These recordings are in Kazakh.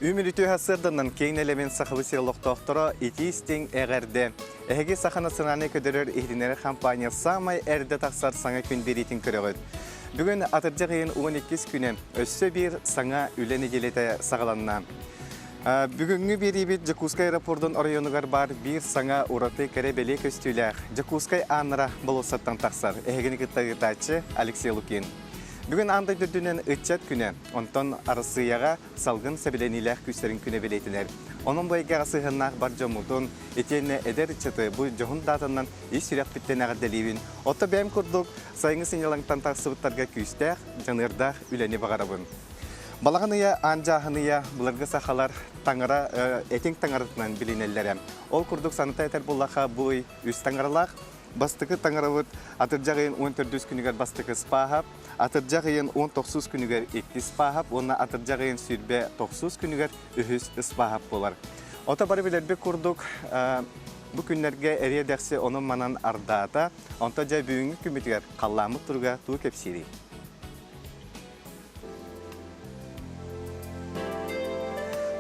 Үмүрүтү хасырдынан кейін элемент сақылы сиялық тоқтыры етейстен әғәрді. Әге сақаны сынаны көдірер ехдінері компания самай әрді тақсар саңа күн беретін көрігіт. Бүгін атыржақ ең 12 күні өссі бір саңа үлі неделеті сағаланна. Бүгінгі беребет Жакускай рапордың орайонығар бар бір саңа ұраты кәребеле көстілер. Жакускай аныра болысаттан тақсар. Әгені күттағытачы Алексей Лукин. Бүгін андай дүрдінен үтчат күні, онтон арысыяға салғын сәбіленілер күстерін күні білетінер. Оның бойға ғасығыннақ бар жомутын, етені әдер үтчаты бұл жоғын датынан ес сүрек біттен ағадделейбін. Отта бәйім күрдік сайыңы сенелаңтан тақсыбыттарға күстер, жанырдақ үләне бағарабын. Балағыныя, анжағыныя, бұларға сақалар әтен таңарытынан білінелері. Ол күрдік саныта әтер болаға бұй үз таңаралақ, бастықы таңарауыт атыржағын 14 күнігер бастықы спағап, атыржағын 19 күнігер 2 спағап, онына атыржағын сүрбе 9 күнігер үхіз спағап болар. Ота бары білербе күрдік бұл күнлерге әрия дәқсі оның манан ардата, онта жай бүйінгі күмітігер қалламы тұрға тұғы кепсері.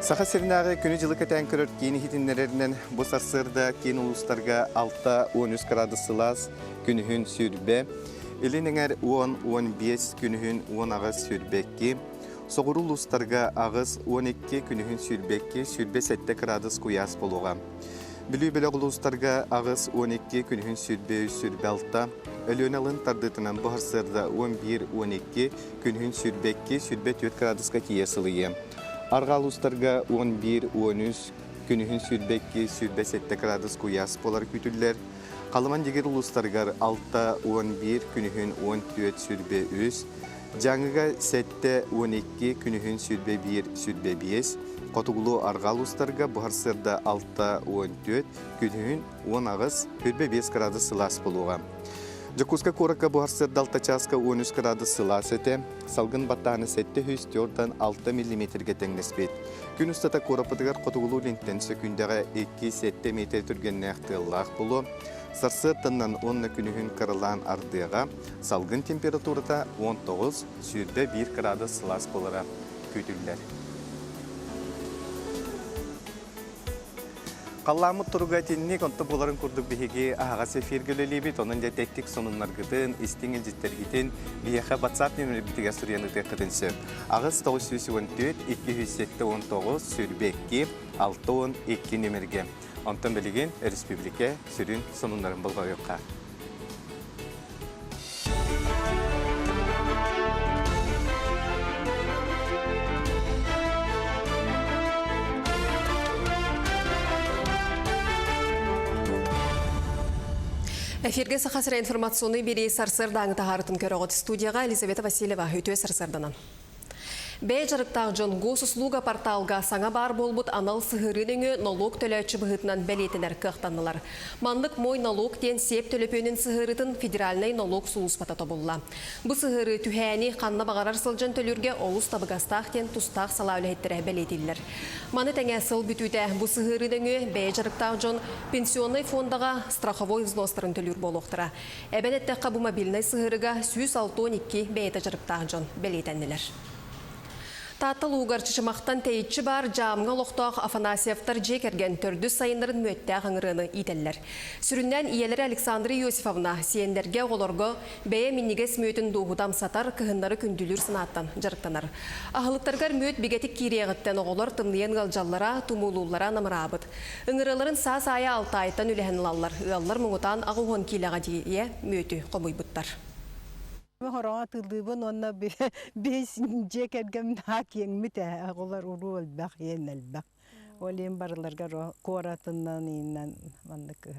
Саха серинағы күні жылы кәтән көрір кейіні хитінлерінен бұл сарсырда кейін ұлыстарға 6-13 градусылас күнігін сүрбе, елініңер 10-15 күнігін 10 ағыз сүрбекке, соғыру ұлыстарға ағыз 12 күнігін сүрбекке, сүрбе 7 градус құяс болуға. Білі-білі ұлыстарға ағыз 12 күнігін сүрбе 6, өлін алын тардытынан бұл сарсырда 11-12 күнігін сүрбекке, сүрбе 4 градусқа кейесіліге. Арғал ұстарға 11-13 күнігін сүрбекке сүрбе 7 градус құяс болар күтілер. Қалыман дегер ұлыстарғар 6-11 күнігін 14 сүрбе 3, жаңыға 7-12 күнігін сүрбе 1 сүрбе 5, қотығылу арғал ұстарға бұғарсырда 6-14 күнігін 10 ағыз сүрбе 5 градус сылас болуға. Жакуска коракка бұғарсыр далта часка 13 градус сылас әте, салғын баттағаны 7-4-6 мм-ге тәңнеспет. Күн ұстата корапыдығар қотығылу линттен сөкіндіға 2-7 метр түргенне әқтығылақ болу. Сарсыр тыннан 10 күнігін қырылан ардыға, салғын температурата 19 сүрді 1 градус сылас болыра көтілдер. Қалламы тұруға теніне конты боларын күрдік бігеге ағаға сефергілі бет, оның да тәттік сонынлар күтін, істіңін жеттер кетен, бияқа WhatsApp нөмірі бітіге сұриянықты қыдынсы. Ағыз 914-207-19 сүрбекке 612 нөмірге. Онтан білеген республика сүрін сонынларын болға өққа. Эфирге сақасыра информационный берей сарсыр даңы тағарытын көріғыт студияға Елизавета Васильева өтуе сарсырданан. Бәй жарықтағы жон гос услуга порталға саңа бар болбыт анал сығырыныңы налог төләтші бұғытынан бәлетінер қықтанылар. Мандық мой налог тен сеп төлөпөнін сығырытын федеральный налог сұлыспата тобылла. Бұ сығыры түхәні қанна бағарар сылжын төлірге олыс табығастақ тен тұстақ сала өлеттірі бәлетілер. Маны тәңе сыл бүтуді бұ сығырыныңы бәй жарықтағы жон пенсионный фондаға страховой взностарын төлір болуқтыра. Әбәнеттәққа бұ мобильный сығырыға 162 бәйті жарықтағы жон бәлетәнілер. Татыл уғарчышымақтан тәйітші бар жамыңа лоқтақ Афанасьевтар жекерген түрді сайындарын мөттәғ аңырыны ителлер. Сүрінден иелері Александр Иосифовна сиендерге оларға бәе миннегес мөтін доғудам сатар кығындары күнділір сынаттан жарықтанар. Ағылықтарғар мөт бігетік кереғіттен оғылар тымлиен ғалжаллара, тумулулара намырабыд. Үңірілерін саа-сая алты айттан үләхін лалар. Үаллар мұңытан ағуғын келеға дейе мөті қомой бұттар. Махораңа тылдыбын, онна бес жекергем нақең мүті ағылар ұру өлбәқ, ен әлбәқ. Олен барыларға қоратыннан еннен мандық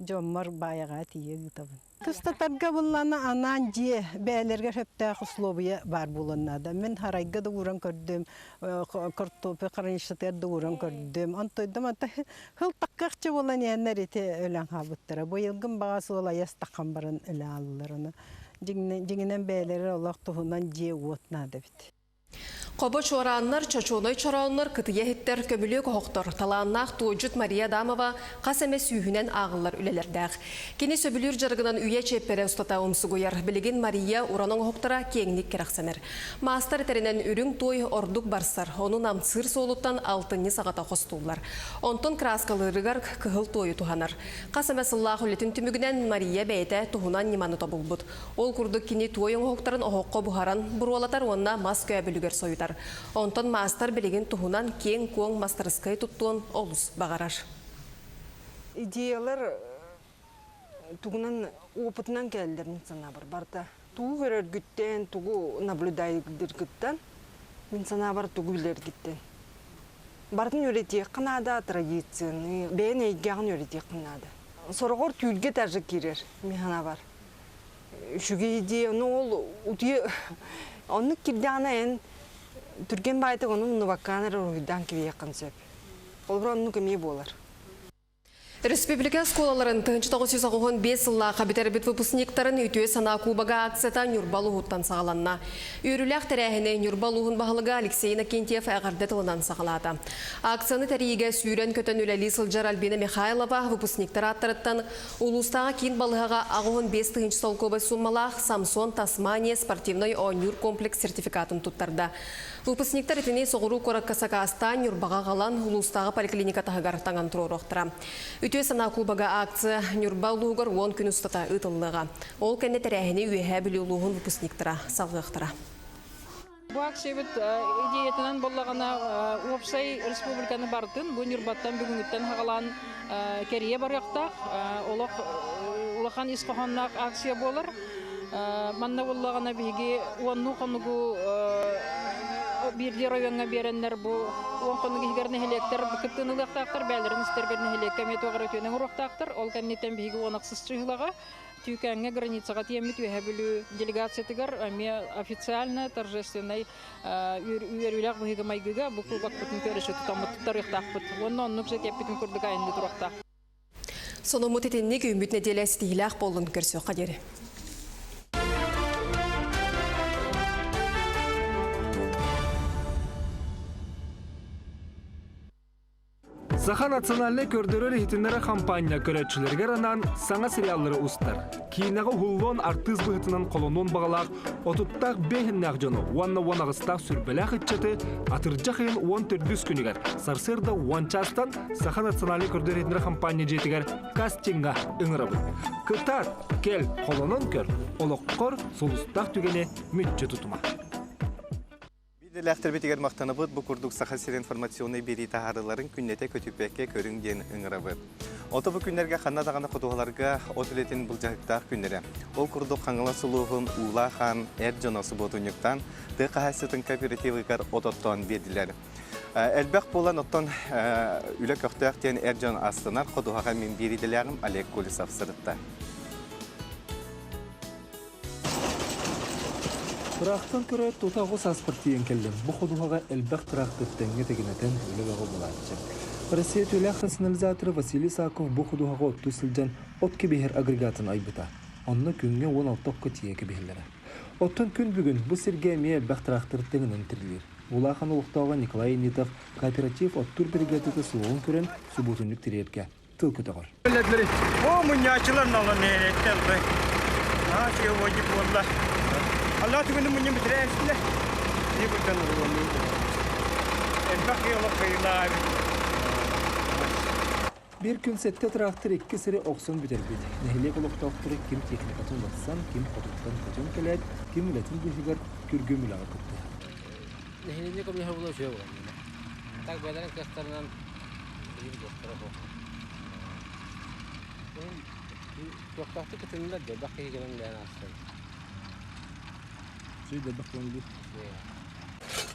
жоммар баяға тие ғытабын. Тұстатарға бұлланы анан же бәлерге шөптәқ условия бар бұлынады. Мен харайға да ұран көрдім, картопы қарыншытыр да ұран көрдім. Антойдым, хыл таққақчы болан енер ете өлән қабыттыра. Бойылғын бағасы ола ястаққан барын өлі алыларыны. Жеңінен бәлері олақ тұғынан же уотнады бит. Қобы чораннар, чачоной чораннар, кытыя хиттер көмілі коқтор. Таланнақ Туоджут Мария Дамова қас әмес үйінен ағылар үлелердәқ. Кені сөбілір жарғынан үйе чеппере ұстата ұмсығыяр. Білігін Мария ұраның хоқтыра кеңнік керақсаныр. Мастар терінен үрің той ордук барсар. Оның амцыр солуттан алтынны сағата қостулар. Онтон краскалырығар кығыл тойы туханар. Қас әмес Аллах үлетін түмігінен Мария бәйті тұхынан неманы табылбыд. Ол күрдік кені тойын хоқтарын оғыққа бұхаран бұруалатар онына мас көя білігер сойытар. Онтон мастар білеген тұхынан кен көң мастарыскай тұттуын олыс бағарар. Идеялар тұғынан опытынан кәлдерін сана бар. Барта тұғы көрер күттен, тұғы наблюдайдыр күттен, мен сана бар тұғы білер күттен. Бартын өретек қынада традицияны, бәйін әйгеғын өретек қынада. Сорғыр түйілге тәжі керер, мен сана бар. Шүге идея, ол ұтые, оны кірдіғана ән, Түрген байты оның нұваққаныр ұйдан кеве яқын сөп. Ол бір оның көмей болар. Республика сколаларын 1995 жылла қабитер бет выпускниктарын үтіе сана кубаға акцията Нюрбалуғыттан сағаланна. Үйріләқ тәрәхіне Нюрбалуғын бағылыға Алексей Накентьев әғардетілінен сағалады. Акцияны тәрейге сүйрен көтін үләлі сылжар Альбина Михайлова выпускниктар аттырыттан ұлыстағы кейін балығаға ағуын 5-тігінші солкобы суммалақ Самсон Тасмания спортивной Нюр комплекс сертификатын тұттарды. Выпускниктар етіне соғыру қораққасаға астан Нюрбаға қалан ұлыстағы поликлиника тағығар таңан тұрорықтыра. Үтіе сана кубаға акция Нюрбалуғыр 10 күн ұстата ұтылыға. Ол кәнне тәрәхіне үйе білі ұлығын выпускниктара салғықтыра. Бұл акция бұд идеятынан болағына Опсай республиканы бардын, бұл Нюрбаттан бүгінгіттен хағалан кәрие бар яқтақ, олақан исқоғаннақ акция болар. Манна болағына бейге уанну қонуғу бирди районга береннер бу онкону гигерне хелектер быкыттыны лактактар бәлерин истергерне хелеккаме тогара өтөнөң урактактар ол каннетен биги онаксыз чыгылага түйкәнгә границага тиемит вәһәбилү делегациятыгар ами официально торжественный үйрүләк биги майгыга бу кубак бүтүн көрөшө тутамыт тарихтакпыт оннон нукжет япитин курдуга инде туракта Соны мутетенник үмүтне делестиләк болун көрсө кадери Саха национальный көрдөрөр хитинлere компания көрөтчүлөргө ранан саңа сериаллары устар. Кийинеге хуллон артист быһытынан колонон багалак, отуттак бехиннак жону, уанна агыстак сүрбелак итчети, атыржа кыйын 14 күнүгер. Сарсырда уанчастан Саха национальный көрдөрөр хитинлere компания жетигер кастинга ыңырабы. Кытар, кел, колонон көр, олоккор, солустак түгене мүтчө тутума. Ләхтер бетегер мақтаныбыд бұ күрдік сақасыр информационный бері тағарыларын күннете көтіппәкке көрінген ұңырабы. Оты бұл күнлерге қаннадағаны құтуғаларға отылетін бұл жағықтақ күнлері. Ол күрдік қаңыла сұлуғын Ула хан әр жоносы бұтынықтан дық қағасытын кооперативігер ототтан берділер. Әлбәқ болан оттан үлі көқтіяқтен әр жон астынар құтуғаға мен береділерім Олег Колесов сырытта. Тұрақтан көрі тұтағы саспыртиен келдім. Бұл құдуғаға әлбәқ тұрақтыттенге тегінетен өлігі болатшы. Россия төләқ рационализаторы Василий Саков бұл құдуғаға отты сілден от кебехер агрегатын айбыта. Онны күнге 16-қа тие кебехерлері. Оттан күн бүгін бұл сірге әме әлбәқ тұрақтырттенін тірілер. Улахан ұлықтауға Николай Нитов кооператив оттур бригадеті сұлуын көрін сұбутынлық тірерге тыл көтіғыр. Allah tugunu munyum bitresle. Ni bukan urunu. Elbaq yola kıylar. Bir gün sette traktör 2 sıra oksun biterbiyd. Nehle kuluq doktoru kim teknikatın batsan, kim koduktan kaçın kelet, kim ületin bilgiler kürgü mülağı kıttı. Nehle ko biha bulo şewa. Tak badaran kastarnan bir doktora ko. Doktortu ketinler de bakı gelen aslan.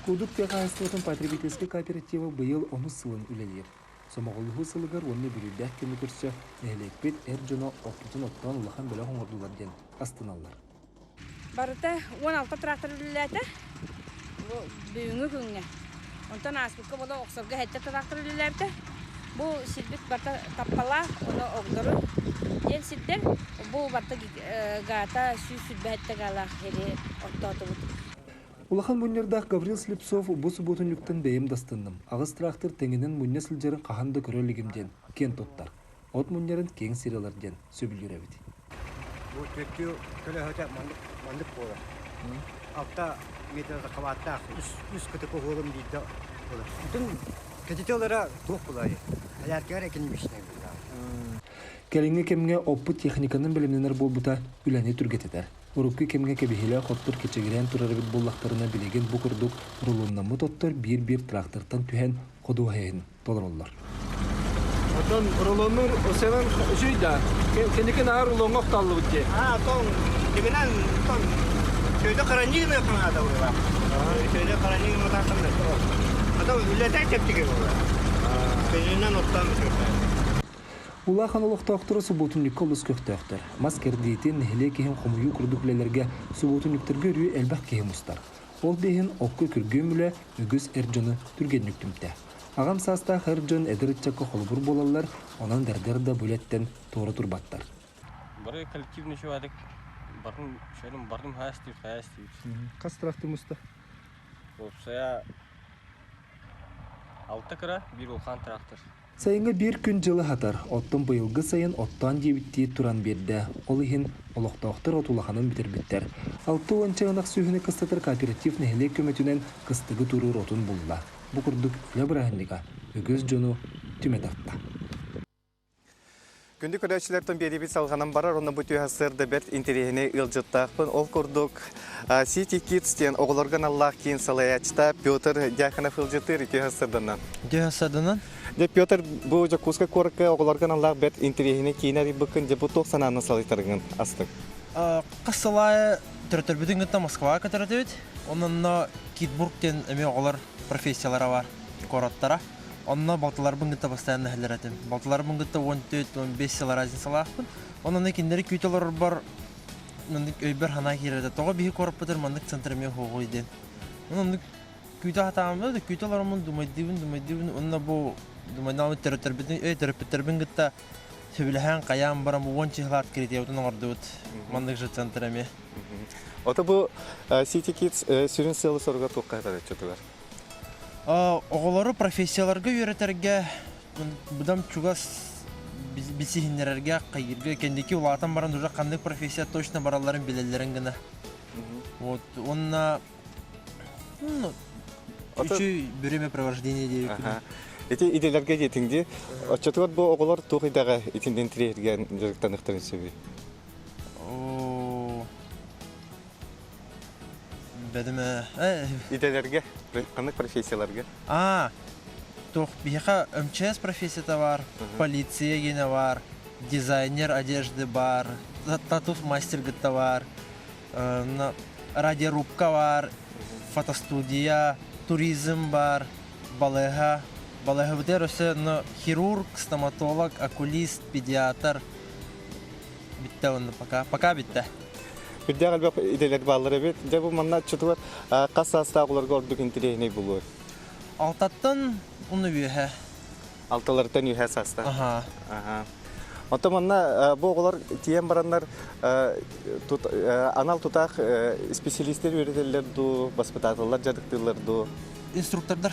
Кудук тегастытын потребительский кооперативы быйыл оны сылын үлелер. Сомоғылығы сылығар оны бүрілдәк кені көрсі, әлекпет әр жоно оқтытын оттан ұлахан бөлі қоңырдулар ден астыналар. Барыта 16 трактор үлеләті, бүйіңі күңіне. Онтан аспыққа бұда оқсырға әтті трактор үлеләті. Бұл сілбік барта таппала, оны оғдыры. Дел сілдер, бұл барта ғата сүй сүлбәтті ғала әрі оқтаты бұд. Улахан мұнердақ Гаврил Слепцов бұ сұботынлықтан бәйім дастынным. Ағыз трактор тәңінен мұнне сылжарын қағанды көрелігімден кен тоттар. От мұнерін кең серияларден сөбілгер әбіді. Бұл төттеу көлі өте мандық болы. Алта метрді қабатта үс күтіп оғылым дейді болы. Бүтін кәтетелері тоқ болайы. Әләркер әкені бешінен болы. Кәліңе кемге оппы техниканың білімненер болбыта үләне түргететер. Урукки кемге кебихиле хоттур кечегирен турарыбит боллақтарына билеген бу курдук рулуннамы тоттор бир трактортан түһен кодуһайын толороллор. Отон рулоннур осенан жүйда. Кенекен ар рулонга окталлы битте. Тон дебенен тон кöyde karanlığı mı kanada burada? Köyde karanlığı mı taşındı? Adam ülkeden tepki gibi burada. Köyünden ottan düşürdü. Улахан олықтақтыры сұботынлық қолыс көқтіқтір. Маскер дейтін нәхіле кейін қомыю күрдіклелерге сұботынлықтырғы үрі әлбәқ кейін ұстар. Ол бейін оққы күрген мүлі үгіз әрджоны түргенлік түмті. Ағам саста әрджон әдірітчаққа қолыбыр болалар, онан дәрдерді бөлеттен торы тұрбаттар. Бары коллективный человек, барын хаястив. Қас трактым ұста? Олсая 6 кіра, бір улхан трактор. Сайынға бір күн жылы хатар, оттың бұйылғы сайын оттан дебітті тұран берді. Ол ең олықтақтыр отулаханын бітер-біттер. 6 ончағынақ сүйіні қыстатыр кооператив нәхіле көметінен қыстығы тұрыр отын бұлда. Бұл күрдік ләбірағындыға өгіз жону түмет атта. Күнді көрәшілердің беребет салғанын барар, оны бұты ғасырды бәт интерегіне ұлжыттақпын. Ол күрдік City Kids-тен оғылырған Аллах кейін салаячта Петр Дяханов ұлжыттыр үті ғасырдынан. Петр, бұл жакуска көрікі оғылырған Аллах бәт интерегіне кейін әрі бұқын де бұл 90-аны салайтарығын астық. Қысылай түртір бүтін күнті Москваға көтірді өт. Онынна Китбургтен әме оғылар профессиялары бар кораттара. Онна балтылар бұңғытта постоянно әлер әтім. Балтылар бұңғытта 14-15 села разницалы ақпын. Онын екендері күйтелер бар, өйбір хана кереді. Тоға бейі көріп бұдыр, мандық центріме хоғы еден. Онын күйті хатағым өді, күйтелер омын думайдивін. Онна бұл думайдамы түріпіттер бұңғытта сөбіліған қаян барам 10 чихлат кереті еудің орды өт, мандық жы центріме. Ота бұл City Kids сүрін сылы сорға тоққайдар өтчетілер. Оғылары профессияларға үйретерге, бұдам чугас бисихинлерге қайырға кендеки улатан баран уже қандай профессия точно бараларын білелерін гына. Онна үші бүреме провождение дейі күні. Эти иделерге жетіңде, отчетуат бұл оғылар тоғыдағы етінден тірерген жүріктен ұқтырын сөбей? Иделерге, қандық профессияларға? Бейха МЧС профессията бар, полиция гені бар, дизайнер одежды бар, татуф мастергітті бар, радиорубка бар, фотостудия, туризм бар, балеға. Балеға бұтер өсі хирург, стоматолог, окулист, педиатр. Бітті оны пока бітті. Бірде қалбақ иделер балылары бет, де бұл манна чүтуар қас астағыларға ордық интерегіне болуы? Алтаттан оны үйе. Алталардан үйе саста? Онта манна бұл оғылар тиен барандар анал тұтақ специалистер өретелер ду, баспытатылар жадықтылар ду? Инструктордар.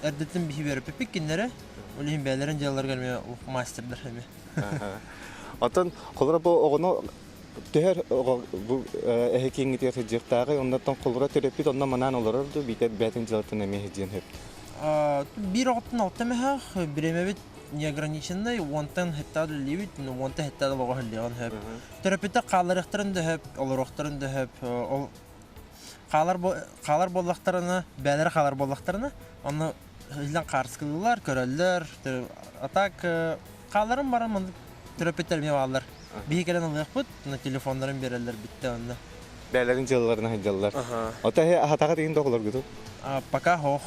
Әрдеттен бейі беріп өппек кенлері, олейін бәлерін жалар кәлме мастердар. Онтан қолыра бұл оғыны Төхер әхекеңі тегі жықтағы, ондаттан қолыра төреппет, онда манан оларырды, бәтін жылатын әме хеджен хөп. Бір оғыттың алтамеғақ, біремебет неограниченный, онтан хеттады левит, онтан хеттады лоға хілдеген хөп. Төреппетті қаларықтарын да хөп, оларықтарын да хөп, қалар боллақтарыны, бәлері қалар боллақтарыны, оны үлден қарсқылылар, көрелілер, атак қаларын барам, төреппеттерме бағалар. Бейі кәлен алайық бұд, телефондарын берелер бітті онда. Бәлерін жылыларына хәджалылар. Ота ағатаға деген доғылар күді? Пока хоқ.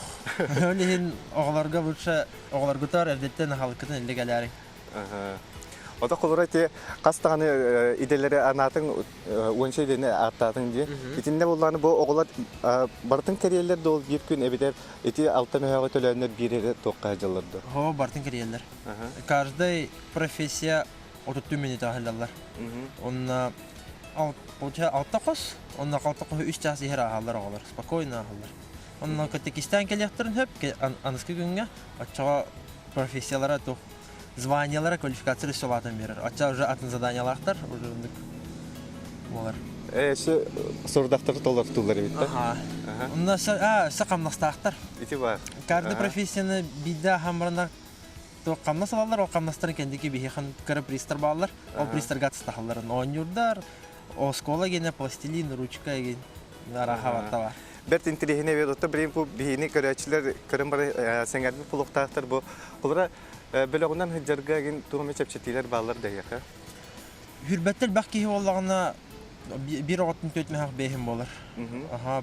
Өлейін оғыларға бұлша оғылар күтар, әрдеттен халықытын әлі кәләрі. Ота қолыра те қастағаны иделері анатын өңші едені аттатын де. Етінде болғаны бұл оғылар бартын кәриелер де ол бір күн әбедер, еті алтын өйеғі төләнер бірері тоққа хәджалырды. О, бартын кәриелер. Каждый профессия 30 минут ахылалар. Онна получается, алтакос, он на алтакос 3 час ихер ахалар оголар, спокойно ахалар. Он на Катакистан келехтерин хөп, анысқы күнге, атчаға профессиялара тух, званиялара, квалификациялы солатын берер. Атча уже атын заданиялақтар, уже үндік олар. Эши сордактар толар тулар бит. Ага. Онда сақамнастақтар. Ити бар. Каждый профессияны бида хамрана то камна салалар, о камнастарын кендики бихихан кара пристар балар, о пристарга тастахалар. Он юрдар, о школа гене пластилин, ручка ген, нарахаваттава. Берт интерехине ведотта бирин бу бихини көрөчүлөр көрөн бар сеңерби пулуктактар бу. Булар белогунан хыжарга ген тугуме чепчетилер балар даяка. Хүрбеттер бакки воллагына bir oğutun tötmehak behim bolar. Aha,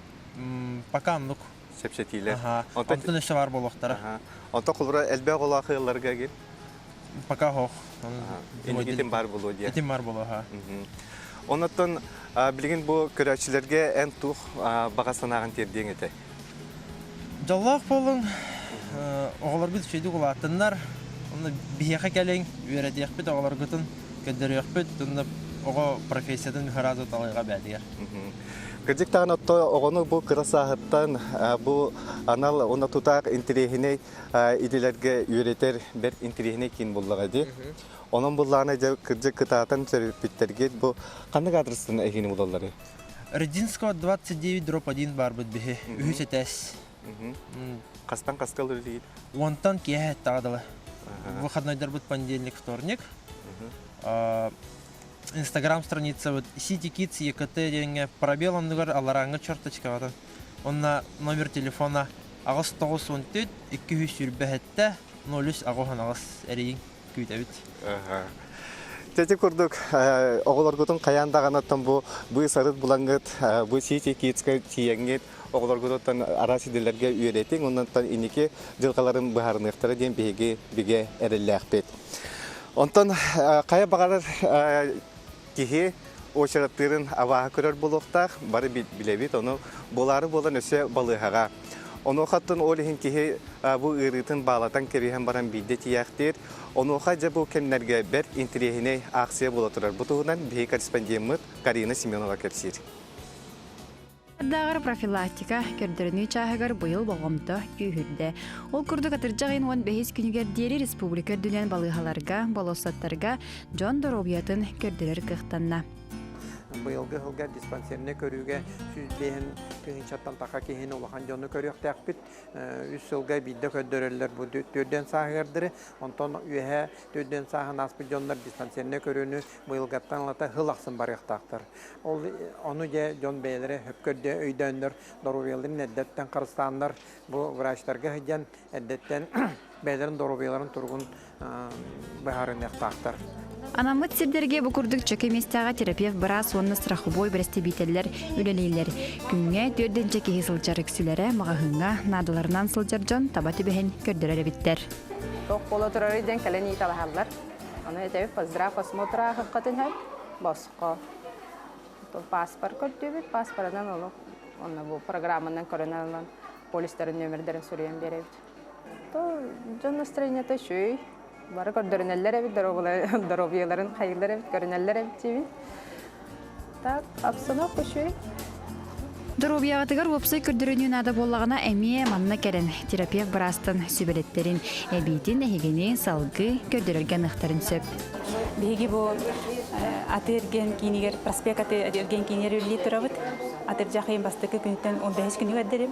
pakamluk. Sepsetiler. Aha, ontun işe var boluqtara. Onta kulura elbe olaqı yıllarga gel. Paka hoq. Etin bar bolu diye. Etin bar bolu ha. Ondan bilgin bu körəçilərə ən tuq bağasanağın terdiyin ete. Jallaq bolun. Oğlar biz şeydi qolatınlar. Onu biyaqa gəlin, öyrədiyək bit oğlar qıtın, göndəriyək bit, onda oğa professiyadan mühərazı talayğa bədiyər. Кырдык тагын отто огону бу кырасахыттан бу анал оны тутак интерехине иделерге үйретер бер интерехине кин буллага ди. Онун булларына же кырдык кытаатан сервиттерге бу кандай адрестен эхини булалары? Родинского 29/1 бар бит бихи. Үһүсетес. Кастан каскалыр дейт. Онтан кие тагдылы. Выходной бут понедельник, вторник. Инстаграм страница вот City Kids ЕКТ деньги пробелом нугар аларанга черточка вот. Он на номер телефона агас 914 200 03 агохан агас эрин күйтәбит. Тәте күрдүк оголоргутун каяндагынаттан бу сарыт булаңгыт бу City Kids-ка тиеңгет оголоргутун арасиделерге үйрәтең оннан инеке жылкаларын баһарныктары ден биге эрелләхбет. Онтан кая багалар кихи очараттырын аваға көрер болуқтақ, бары білебет, оны болары болан өсе балығаға. Оны қаттын олығын кихи бұл үрітін балатан керейін баран бейді тияқтыр. Оны оқа жа бұл кәмнерге бір интерехіне ақсия болатырар. Бұтығынан бей корреспондентіміз Карина Семенова кәпсер. Дағыр профилактика көрдіріні чағығар бұйыл болғымды күйірді. Ол күрді қатыржағын 15 күнігер дері республика дүнен балығаларға, балосаттарға Джон Доробиятын көрдірер қықтанна. Быйылгы хылга диспансеріне көрүүгө сүзбейін күйін чаттан тақа кейін олақан жоны көріяқ тәқпіт. Үс сылға бейді көддөрелер бұл төрден сағырдыры. Онтон үйе төрден сағын аспы жонлар диспансеріне көрүүні быйылғаттан лата хыл ақсын барықтақтыр. Оны же жон бейлері хөп көрді өйдөнлер, доробияларын әддеттен қырыстанлар. Бұл врачтарға хыджан әддеттен бейлерін доробияларын тұрғын бағарын әқтақтыр. Анамыт сирдерге бұкурдық чөкеместіға терапевт біраз онны страхубой бірестебителер үлелейлер. Күнге төрден чеке сылчар үксілері мағahыңға надыларынан сылчар жон таба түбіхен көрдірері біттер. Тоқ болу тұрары ден кәлен еталағалар. Оны етебіп поздрав осмотра қыққатын хай босқо. Паспор көрдебет, паспорынан олық. Оны бұл программынан көріналынан полистерін нөмірдерін сүрейен беребет. Жон настроенияты шөй. Бары көрдөрүнеллер эбит, доробияларын хайырлар эбит, көрүнеллер эбит жебин. Так, обстановка шөй. Доробиягатыгар опсай көрдөрүнүн ада боллагына эмие манна керен терапевт барастын сүбелеттерин эбитин эхигени салгы көрдөрөргөн ыктарын сөп. Биги бу атырген кинигер проспект атырген кинигер үлли турабыт. Атыр жакын бастыкы күнтен 15 күнүгө дерим.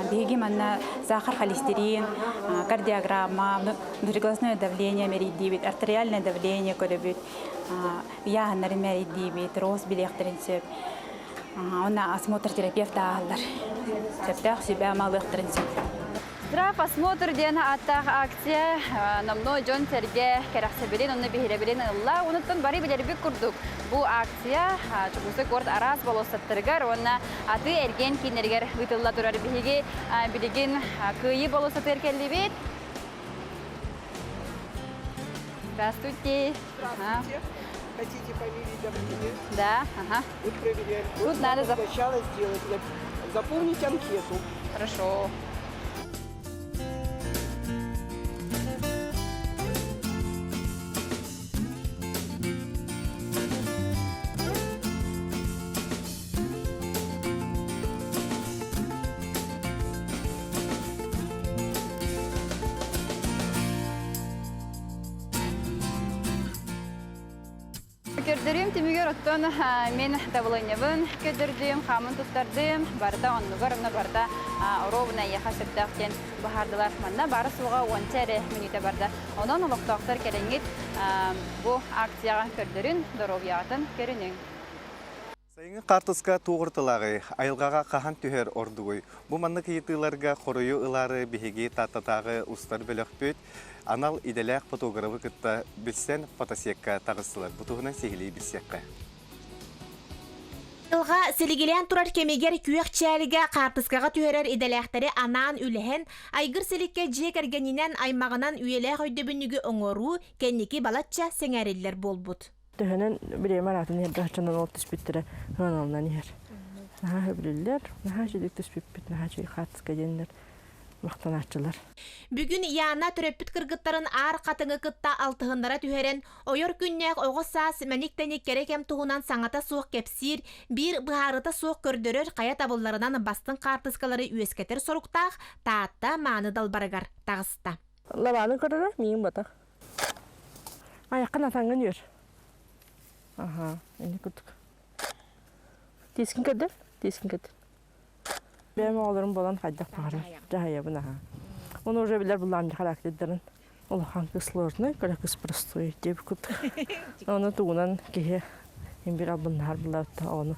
Биги манна сахар, холестерин, кардиограмма, внутриглазное давление меридибит, артериальное давление көрөбүт, ягыннары меридибит, роз билектерин сөп. Она осмотр терапевта алдар. Сөптәк себя малыктырын сөп. Здрав, осмотр ден аттақ акция, намно Джон Серге керақсабелин, оны бейребелин ылла, онуттан бары білербек күрдік. Бұл акция, чүгісі көрд арас болосаттырғар, оны аты әрген кейнергер ұйтылла тұрар бейге білеген күйі болосаттыр келді бет. Здравствуйте. Хотите померить давление? Да, ага. Вот проверяем. Тут надо сначала сделать. Заполнить анкету. Хорошо. Көддөрүм тимигер оттон мен табылынябын көддөрдүм, хамын туттардым, барда оннугар, барда оровна яха сөптәктен бахардылар. Манна бары суга 10 минута барда. Онан улуктактар кереңит бу акцияга көддөрүн доровиятын көрүнүң. Сайыңы қартысқа туғыртылағы, айылғаға қахан түхер ордуғой. Бұ манны киетілерге қоройы ылары бігеге таттатағы ұстар бөлік бөт, анал иделәк фотографы күтті білсен фотосекка тағысылар. Бұтығынан сегілей білсекка. Илға селигелен турар кемегер күйек чәліге қартысқаға түхерер иделәқтері анаан үліхен, айгыр селикке жек әргенінен аймағынан үйеләқ өйдөбінігі оңору, кәнекі балатча сеңәрелер болбуд. Töhenen bilemer atın her dağçanan ol tüspittere kanalından yer. Naha öbürler, naha jüdük tüspitpit, naha jüy xatıska jenler, maqtanatçılar. Бүгін яна түрөппіт кыргыттарын ар қатыңы кытта алтығындара түхерен, ойор күннәк оғы саас мәниктәнек керекем туғынан саңата суық кепсир, бір бұхарыта суық көрдөрөр қая табылларынан бастың қартыскалары үйескетер соруқтақ, таатта маны далбарыгар тағыста. Лаваны көрдөрөр, миң батақ. Аяқын атаңын өр. Aha, ini kutuk. Tiskin kadar, tiskin kadar. Benim oğlarım bolan faydak bağırır. Cahaya buna ha. Onu oraya bilir bulanca karakterlerin. Olahan kıslarını, kara kıs prostoyu diye bir kutuk. Onu tuğunan ki bir abunlar bulavda onu.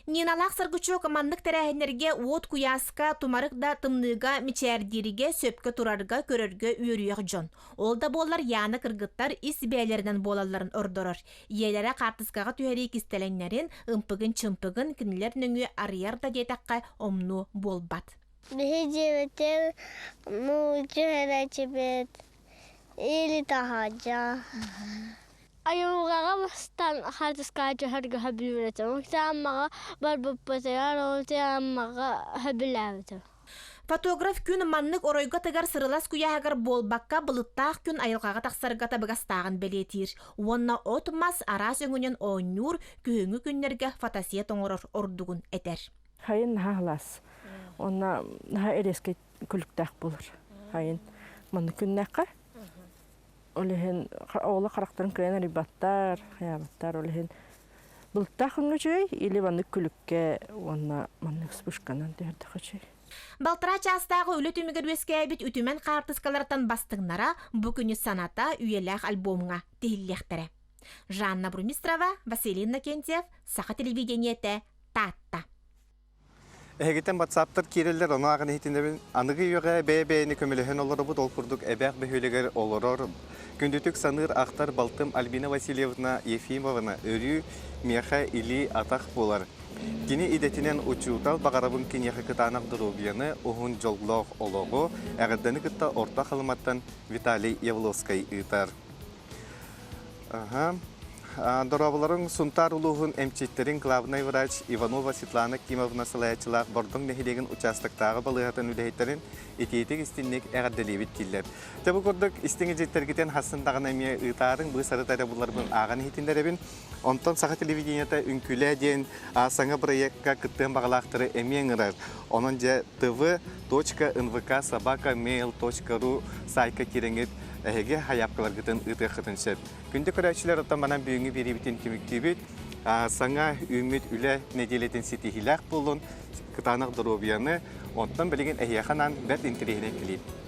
Ниналақ сыргычок мандык тәрәһенерге от куяска тумарык да тымныга мичәрдириге сөпкө турарга көрөргө үйрүйөк жон. Ол да болар яны кыргыттар ис бәйләреннән болаларын ордорор. Иеләре картыскага түһәри кистеленнәрен ымпыгын чымпыгын кинилер нөңү арыяр да детакка омну болбат. Бехежевете ну чәрәчебет или тахаҗа. Ayugaga bastan hartiska harga habilata. Muktamma barbupatayar oltamaga habilata. Фотограф күн маннык оройга тыгар сырылас куяһагар болбакка былыттаах күн айылгага таксарга табыгастагын белетир. Уонна отмас арас өңүнен оңнур күйүңү күннерге фотосия тоңорор ордугун этер. Хайын хахлас. Онна наха эреске күлүктак болор. Хайын манны күннәккә. Олehen oğlu karakterin kırana ribattар, hayabаттар, олehen bultağın gücü, ili vanı külükke, ona manı spuşkanan derdi gücü. Балтыра частағы өлі түмігір өскәбіт үтімен қартыскалардан бастыңнара бүкіні саната үйеләқ альбомыңа дейілләқтірі. Жанна Брумистрова, Василий Накентьев, Саха телевидениеті, Татта. Эгетен WhatsApp-тар киреллер оны ағын етіндебін. Анығы үйеға бәй-бәйіні көміліген олары бұд ол күрдік әбәқ бәхөлігер оларыр. Күндітік саныр ақтар Балтым Альбина Васильевна Ефимовна өрі меха или атақ болар. Кені идетінен ұчуутал бағарабын кенеқі кытанақ дұрубияны ұғын жолғылық олығы әғірдені күтті орта қалыматтан Виталий Евловскай ұйтар. Дорабыларын сунтар улуғын әмчеттерін главный врач Иванова Светлана Кимовна Салаячылақ бордың нәхилеген участықтағы балығатын үләйтерін ететік істіннек әғадделебет келдер. Жабы көрдік істіңі жеттергетен хасындағын әме ұйтарын бұсары тәрі бұларбын аған етіндеребін. Онтан Саха телевидениеті үнкілі ден саңа проектқа күттен бағалақтыры әмеңірір. Onun tv.nvk@mail.ru сайқа кереңет әйге хаяпқалар күтін ұйты қытыншыр. Күнді көрәтшілер оттан манан бүйіңі бері бітін кеміктебет, саңа үміт үлі неделетін сетихилақ болын, күтанық дұробияны, онтан білеген әйяқанан бәт интерегіне келейді.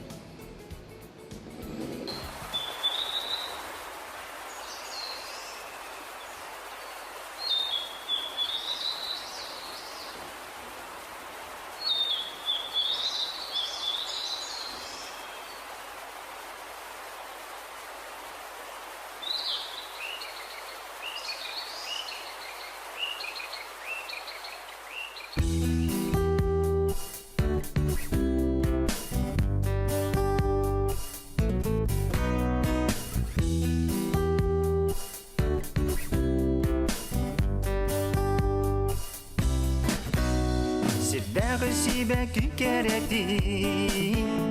Sibek keredin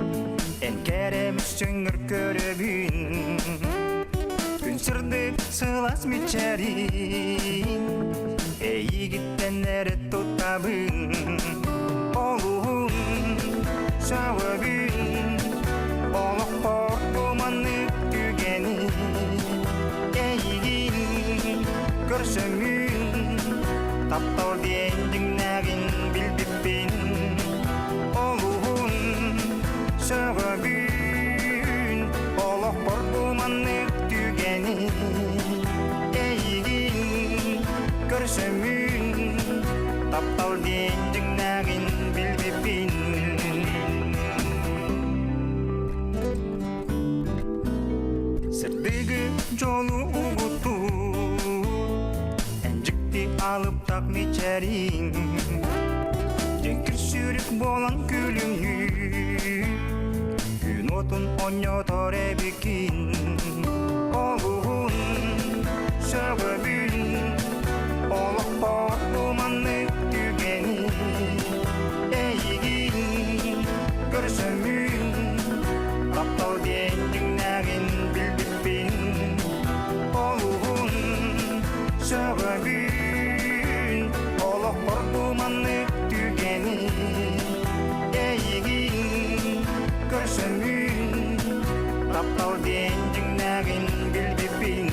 en keremiş çöngür körübün gün sırdık sılas miçerin eyi gittenlere tutabın oğlum şavabın oğluk korkumanlık tügeni eyigin kör көрсөмүн таптал диендиң нәгин билбиппин олуун сөгөбүн олох бордуманнык түгени эйигин көрсөмүн таптал диендиң нәгин билбиппин сырдыгы жолу угуту энжикти алып так мечерин жеңкир сүрүк болан күлүңнү күн отун ойнотор эбикин олуун сөгөбүн олокпор думаннык түгени эйигин көрсөмүн таптал диендиң нәгин билбиппин олуун сөгөбүн олокпор думаннык түгени эйигин көрсөмүн таптал диендиң нәгин билбиппин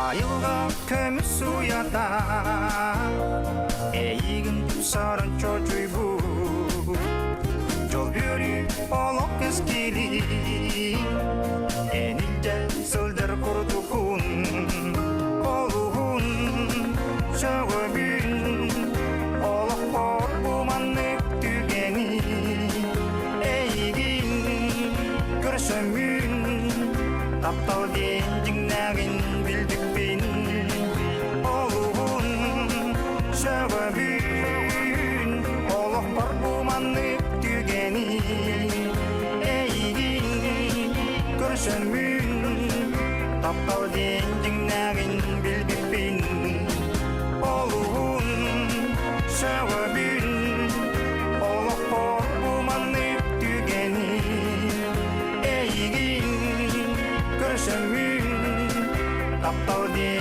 айылга көмүс суята эйигин сарын чочуйбу жол бүрү олок кескили энилже сылдыр курдукун олуун сөгөбүн олокпор думаннык түгени эйигин көрсөмүн таптал диендиң нәгин билбиппин олуун сөгөбүн олокпор думаннык түгени эйигин көрсөмүн таптал диендиң нәгин билбиппин олуун сөгөбүн олокпор думаннык түгени эйигин көрсөмүн таптал диендиң